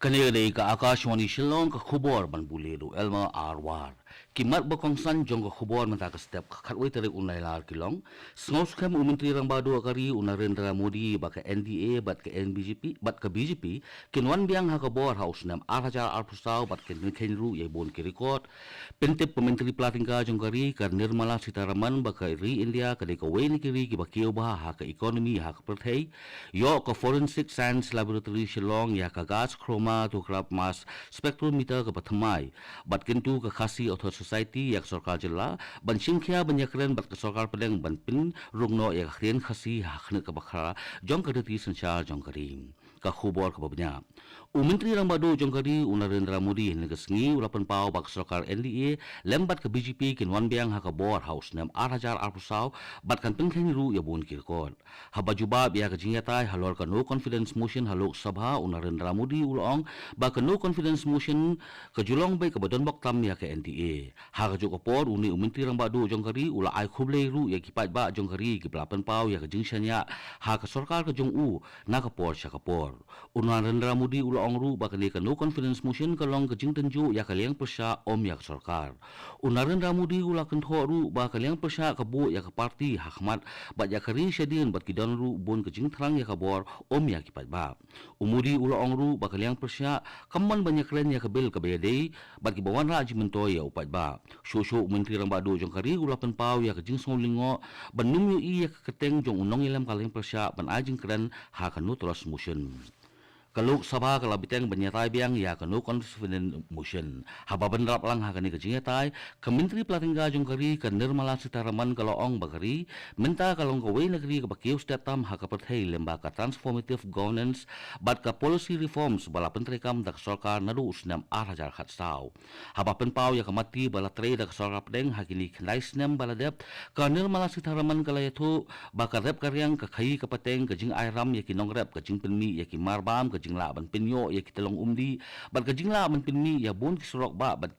Kanere ka Akashwani Shillong ka khubor ban buliru Elma Arwar. Kimat bakong san jong ka khubor man ta ka step khatwai tere unai lar kilong. Sngos kam umintri rang badu akari Narendra Modi ba ka NDA bat ka NBJP bat ka BJP kinwan biang ha ka bor haus nam 8,000 arpusaw bat ken kenru ye bon ki record. Pentip pementri platingka jong kari ka Nirmala Sitaraman ba ka ri India ka de ka weni kiri ki ba kiyo ba ha ka economy ha ka perthei. Yo ka forensic science laboratory Shillong ya ka gas chroma tu kerap mas spektrometer ke pathamai bat kentu ke khasi author society yak sarkar jilla ban singkhya ban yakren bat ke sarkar pedeng ban pin rungno yak khien khasi hakhne ke bakhara jong kadati sanchar jong karim ka khubor ke babnya umintri rang badu jong kari Narendra Modi ne ke sngi ulapan pau bak sarkar NDA lembat ke BJP kin wan biang ha ka bor house nam 8,000 arpusaw bat kan pengkheng ru ya bun kirkot haba jubab ya ke jingatai halor ka no confidence motion halok sabha Narendra Modi ulong ba ka no confidence motion ka julong bai ka badon bak tam ya ka NDA ha ka joko por uni umintri rang badu jong kari ula ai khuble ru ya kipat ba jong kari ki pelapan pau ya ka jingshanya ha ka sarkar ka jong u na ka por sya ka por Narendra Modi ulong ru ba ka ne ka no confidence motion ka long ka jing tenju ya ka liang persya om ya ka sarkar Narendra Modi ula kan tho ru ba ka liang persya ka bu ya ka parti hakmat ba ya ka ri syadin bat ki don ru bon ka jing thrang ya ka bor om ya kipat ba umudi ulong ru ba ka liang persya kaman banyak keren ya ke bil ke bayadei bat ki bawan raji mentoy ya upat ba shosho menteri rang badu jong kari ulapan pau ya ke jing song lingo ban numyu i ya ke keteng jong unong ilam kaling persya ban ajing keren ha ka no trust motion Kaluk sabha kala biteng banyatai biang ya ka no confidence motion haba benrap lang ha ka ni ka jingatai ka menteri platingga jong kari ka Nirmala Sitaraman ka loong bagari menta kalong ka wei negeri ka bakiu setiap tam ha ka perthei lemba ka transformative governance bat ka policy reforms bala pentri kam dak sarkar nadu usnam 8,000 khatsaw haba penpau ya ka mati bala tre dak sarkar pedeng ha kini khnai snam bala dep ka Nirmala Sitaraman kala yathu ba ka rep karyang ka khai ka pateng ka jing airam ya kinong rep ka jing penmi ya ki marbam ka jingla ban pinyo ya kitalong umdi bat ka jingla ban pinmi ya bon kisurok ba bat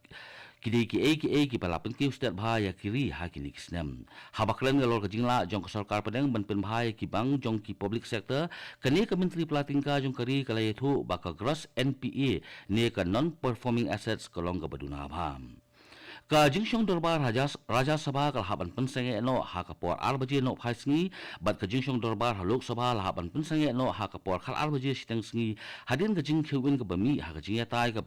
kidei ki palapan ki ustad bha ya kiri ha kini kisnem habaklen galor ka jingla jong ka sarkar padeng ban pin bha ya ki bang jong ki public sector kani ka menteri platingka jong kari kala yathu ba ka gross NPA ne ka non performing assets kalong ka baduna bham ka jingshong dorbar raja sabha kal haban pensenge no ha ka por arbaji no phaisngi bat ka jingshong dorbar halok sabha la haban pensenge no ha ka por khal arbaji siteng sngi hadin ka jing khewin ka bami ha ka jinga tai ka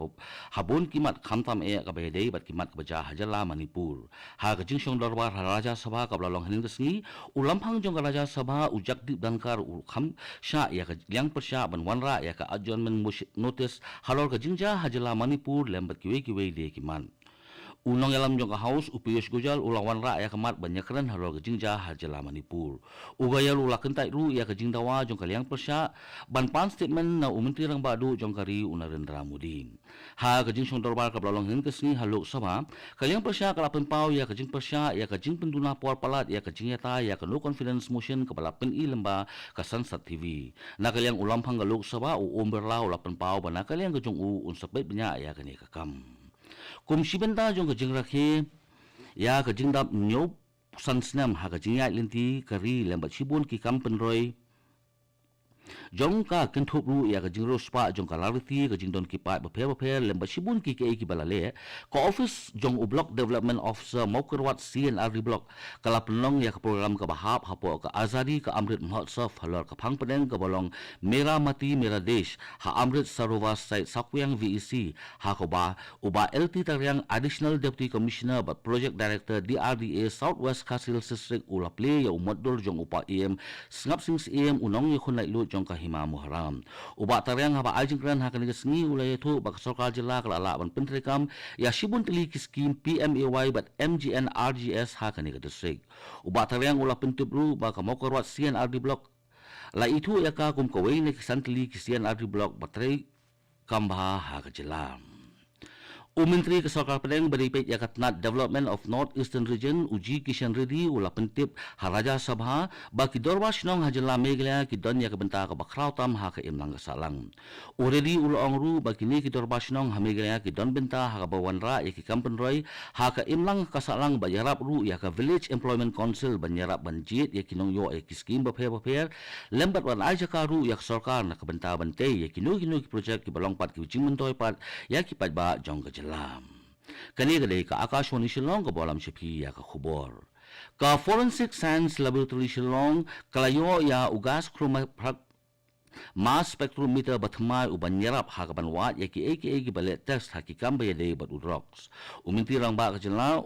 habon kimat khamtam e ka bedei bat kimat ka baja hajala Manipur ha ka jingshong dorbar raja sabha ka blalong hanin ka sngi ulamphang jong ka raja sabha ujak dip dankar u kham sha ya ka liang persya ban wanra ya ka adjournment notice halor ka jingja hajala Manipur lembat kiwe de kiman Unang yalam jong ka house upiyos gojal ulawan ra ya kamat banyak keren halor ke jingja hajala Manipur ugayal ula kentai ru ya ke jingdawa jong kaliang persya ban pan statement na umintri rang badu jong kari Narendra Modi ha ke jing song dorbar ka blalong hin kesni halok sama kaliang persya kalapen pau ya ke jing persya ya ke jing penduna por palat ya ke jingeta ya ke no confidence motion ke balapen i lemba ka Sansat TV na kaliang ulam phang galok sama u omberla ulapen pau bana kaliang ke jong u unsapet benya ya ke ni ka kam kum sibenta jong ka jing rakhe ya ka jing dap nyop sansnam ha ka jing ya linti kari lembat sibun ki kampen roy jong ka kenthop ru ya ka jing rospa jong ka lariti ka jing don ki pa baphe lembat sibun ki ke balale ka office jong u block development officer mokerwat CNR block kala penlong ya ka program ka bahap hapo ka azadi ka amrit mahotsav halor ka phang pedeng ka bolong mera mati mera desh ha amrit sarovar site sakyang VEC ha ko ba uba LT taryang additional deputy commissioner but project director DRDA Southwest Kasil District ula play ya umodol jong upa EM sngap sings EM unong ya khunai lu jong ka hima muharam uba taryang haba ajing kran ha kaniga sngi ulay thu bak sarkar jilla kala ala ban pentrekam ya shibun tili ki scheme PMAY but MGN RGS ha kaniga district uba taryang ula pentup ru bak mokorwat CNRD block la itu ya ka kum kawai ne kisantili ki CNRD block batray kambha ha ka jilla Menteri Kesarkar Penang beripit ya katnat Development of North Eastern Region Uji Kishan Reddy ula pentip Haraja Sabha baki dorwas nong hajala Meghalaya ki don ya kebenta ka bakraw tam ha ka imlang kasalang. Already ula ongru baki ni ki dorwas nong ha Meghalaya ki don benta ha ka bawanra ya ki kampen roy ha ka imlang kasalang ba yarap ru ya ka Village Employment Council ban yarap ban jit ya ki nong yo ya ki skim ba pher lembat wan aja ka ru ya sarkar na kebenta bante ya ki no ki project ki balong pat ki jingmentoy pat ya ki pat ba jong ka lam. Kani kadai ka Akashwani Shillong ka bolam shapi ya ka khubor. Ka Forensic Science Laboratory Shillong kalayo ya ugas chroma mass spectrometer batmai uban nyarap ha ka banwat ya ki aka balet test ha ki kamba ya dei bat udrox. Uminti rang ba ka jela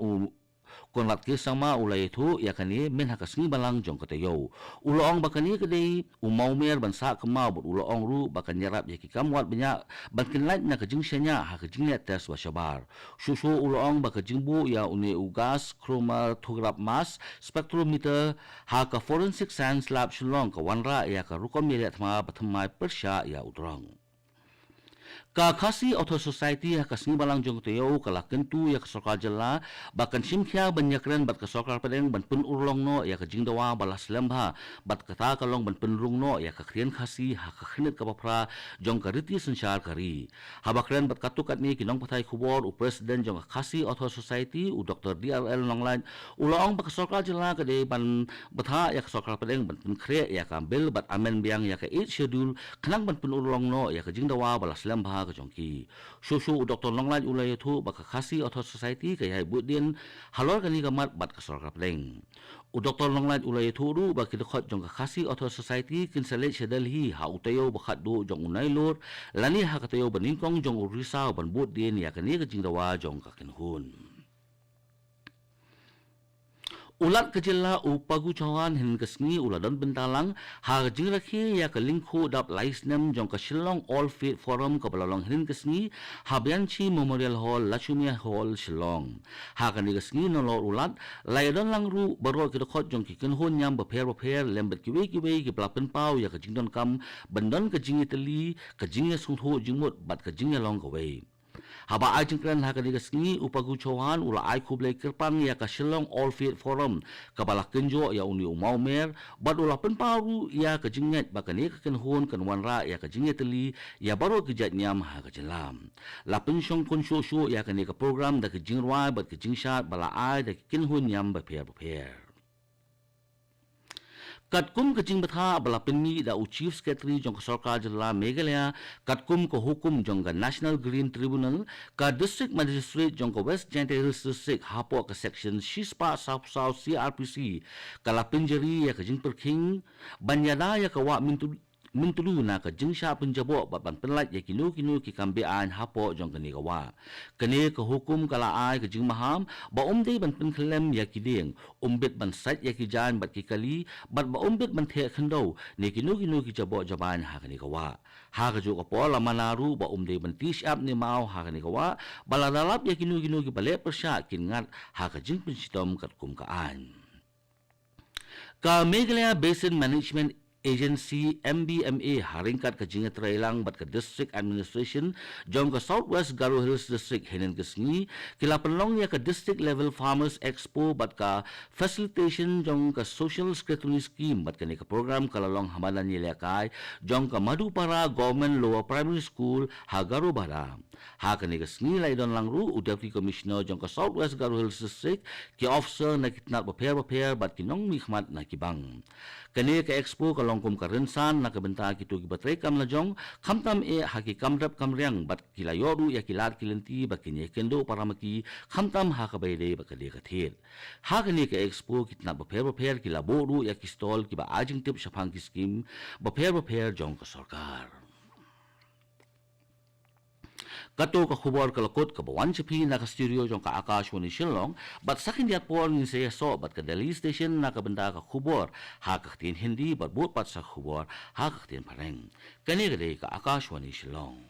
konlat ke sama ulai itu ya kani men hakasngi balang jong katayo uloong bakani kadai umau mer bansa kemau but uloong ru bakan nyarap ya ki kamwat banyak bankin light na kajing senya ha kajing net tes wasyabar susu uloong bakajing bu ya uni ugas chromatograph mass spectrometer ha ka forensic science lab shillong ka wanra ya ka rukom ya thma bathamai persya ya udrang ka Khasi Auto Society ha kasni balang jong teo kala kentu ya kasokal jela bakan simkhya banyakren bat kasokal padeng ban pun urlong no ya ka jingdawa balas lembha bat kata kalong ban penrung no ya ka krian khasi ha ka khnet ka papra jong ka riti sanchar kari habakren bat katukat ni kinong pathai khubor u president jong ka Khasi Auto Society u Dr. DRL Nonglan ulong ba kasokal jela ka de ban batha ya kasokal padeng ban pun kre ya ka bil bat amen biang ya ka 8 schedule kanang ban pun urlong no ya ka jingdawa balas lembha ka jongki susu Dr. Nonglan ulai thu baka Khasi Auto Society kaya budin halor kani kamat bat ka sarkar pleng Dr. Nonglan ulai thu ru baki dekhot jong ka Khasi Auto Society kin selet sedalhi ha utayo bakhat do jong unai lor lani ha katayo baningkong jong urisau ban budin ya kani ka jingdawa jong ka kinhun ulat kejela upagu cawan hin kesni uladon bentalang ha jingrakhi ya ka lingkhu dap laisnem jong ka Shillong All Faith Forum ka balalong hin kesni habianchi Memorial Hall Lachumia Hall Shillong ha kan kesni nolor ulat laidon langru baro ki dekhot jong ki kenhun nyam bapher lembet ki we ki plapen pau ya ka jingdon kam bandon ka jingi teli ka jingi sungtho jingmut bat ka jingi long ka we haba ai jengkran ha kani kesni upagu cawan ula ai kublai kerpang ya ka Shillong All Faith Forum ka balak kenjo ya uni umau mer bad ula penparu ya ka jinget bakani ka kenhun kan wanra ya ka jinget teli ya baru kejat nyam ha ka jelam la pensyong konsyosyo ya kani ka program da ka jingrwai bat ka jingshat bala ai da kenhun nyam ba pher Katkum kecing betha bala penmi da Chief Secretary jong sarkar jela Meghalaya katkum ko hukum jong ka National Green Tribunal ka District Magistrate jong ka West Jaintia District hapo ka section Shispa South CRPC kala penjeri ya ka jing perking banyada ya ka wa mintulu na ka jingsha penjabo ban penlat ya kinu ki kambean hapo jong kani kawa kani ka hukum kala ai ka jing maham ba umde ban pen klem ya kiding umbet ban sat ya ki jan bat ki kali bat ba umbet ban the khando ne kinu ki jabo jaban ha kani kawa ha ka jo ka pola manaru ba umde ban tish up ni mau ha kani kawa bala dalap ya kinu ki bale persya kin ngat ha ka jing pensitom kat kum ka an ka Meghalaya Basin Management Agency MBMA haringkat ke jingat terailang bat ke District Administration jong ke Southwest Garo Hills District henen kesni kila penlong ya ke District Level Farmers Expo bat ke Facilitation jong ke Social Security Scheme bat ke ni ke program kalalong hamadan yelekai jong ke Madupara Government Lower Primary School Hagaro Bara ha ke ni kesni lai don langru Deputy Commissioner jong ke Southwest Garo Hills District ki officer na kitnat paper bat kinong mikmat na kibang kani ke expo kalongkum karensan na kabenta kitu gibatray kam lajong khamtam haki kamrap kamriang bat kilayoru ya kilat kilenti bakinye kendo para maki khamtam ha kabayde bakade kathir ha kani ke expo kitna baper kilaboru ya kistol kiba ajing tip shapang ki scheme baper jong ka sarkar Kato ka khubor kalakot ka bawan chapi na ka studio jong ka Akashwani Shillong bat sakin diat por ni saya so bat ka Delhi station na ka benda ka khubor ha ka tin Hindi bat bot pat sa khubor ha ka tin pareng kani gade ka Akashwani Shillong